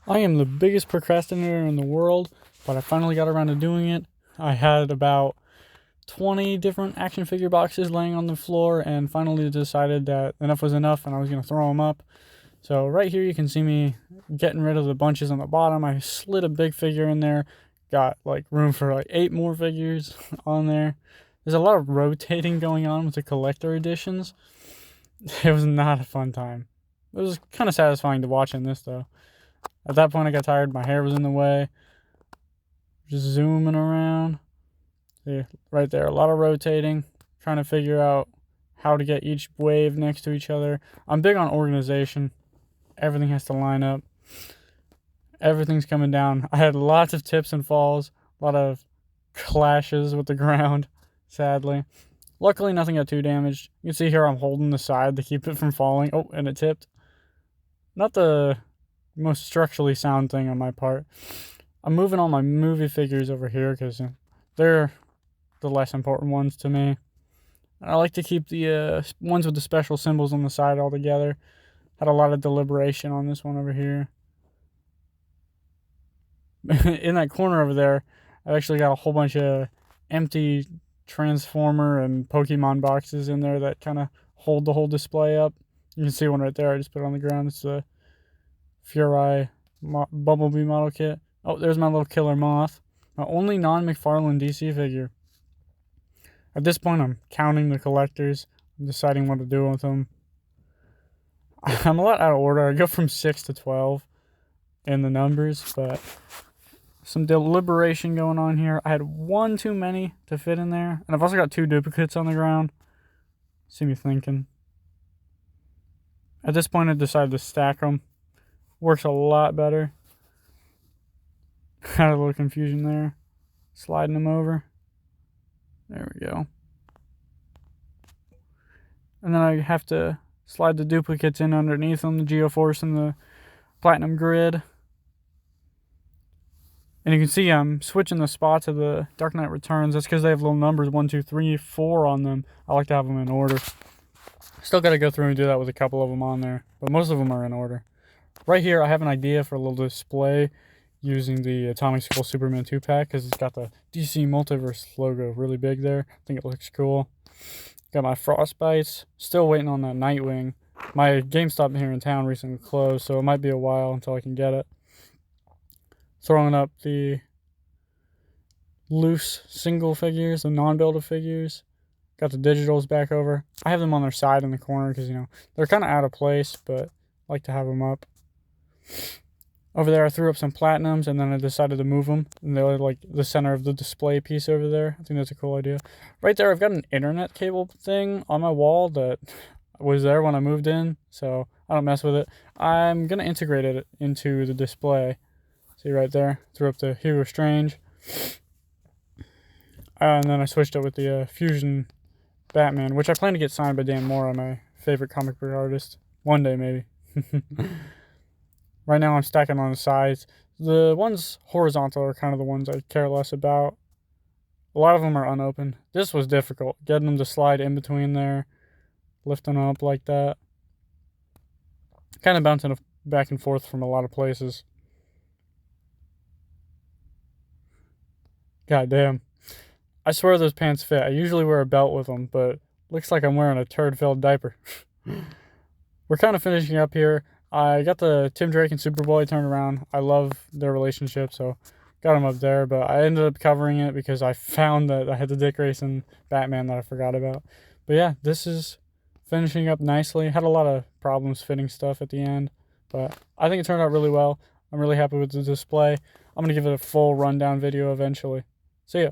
I am the biggest procrastinator in the world, but I finally got around to doing it. I had about 20 different action figure boxes laying on the floor and finally decided that enough was enough and I was going to throw them up. So right here you can see me getting rid of the bunches on the bottom. I slid a big figure in there, got like room for like 8 more figures on there. There's a lot of rotating going on with the collector editions. It was not a fun time. It was kind of satisfying to watch in this though. At that point I got tired, my hair was in the way. Just zooming around. See, right there, a lot of rotating. Trying to figure out how to get each wave next to each other. I'm big on organization. Everything has to line up. Everything's coming down. I had lots of tips and falls. A lot of clashes with the ground, sadly. Luckily, nothing got too damaged. You can see here I'm holding the side to keep it from falling. Oh, and it tipped. Not the most structurally sound thing on my part. I'm moving all my movie figures over here because they're the less important ones to me. I like to keep the ones with the special symbols on the side all together. Had a lot of deliberation on this one over here. In that corner over there, I've actually got a whole bunch of empty Transformer and Pokemon boxes in there that kind of hold the whole display up. You can see one right there. I just put it on the ground. It's the Fury Bumblebee model kit. Oh, there's my little killer moth. My only non-Mcfarlane DC figure. At this point, I'm counting the collectors. I'm deciding what to do with them. I'm a lot out of order. I go from 6 to 12 in the numbers, but some deliberation going on here. I had one too many to fit in there. And I've also got 2 duplicates on the ground. See me thinking. At this point, I decided to stack them. Works a lot better. Had a little confusion there. Sliding them over. There we go. And then I have to slide the duplicates in underneath them, the Geoforce and the Platinum Grid. And you can see I'm switching the spots of the Dark Knight Returns. That's because they have little numbers 1, 2, 3, 4 on them. I like to have them in order. Still got to go through and do that with a couple of them on there, but most of them are in order. Right here, I have an idea for a little display using the Atomic Skull Superman 2-pack because it's got the DC Multiverse logo really big there. I think it looks cool. Got my Frostbites. Still waiting on that Nightwing. My GameStop here in town recently closed, so it might be a while until I can get it. Throwing up the loose single figures, the non-builder figures. Got the digitals back over. I have them on their side in the corner because, they're kind of out of place, but I like to have them up. Over there, I threw up some platinums, and then I decided to move them. And they're like the center of the display piece over there. I think that's a cool idea. Right there, I've got an internet cable thing on my wall that was there when I moved in, so I don't mess with it. I'm going to integrate it into the display. See right there? Threw up the Hugo Strange. And then I switched it with the Fusion Batman, which I plan to get signed by Dan Mora, my favorite comic book artist. One day, maybe. Right now I'm stacking on the sides. The ones horizontal are kind of the ones I care less about. A lot of them are unopened. This was difficult, getting them to slide in between there, lifting them up like that. Kind of bouncing back and forth from a lot of places. God damn. I swear those pants fit. I usually wear a belt with them, but looks like I'm wearing a turd-filled diaper. We're kind of finishing up here. I got the Tim Drake and Superboy turned around. I love their relationship, so got them up there. But I ended up covering it because I found that I had the Dick Grayson Batman that I forgot about. But yeah, this is finishing up nicely. Had a lot of problems fitting stuff at the end, but I think it turned out really well. I'm really happy with the display. I'm going to give it a full rundown video eventually. See ya.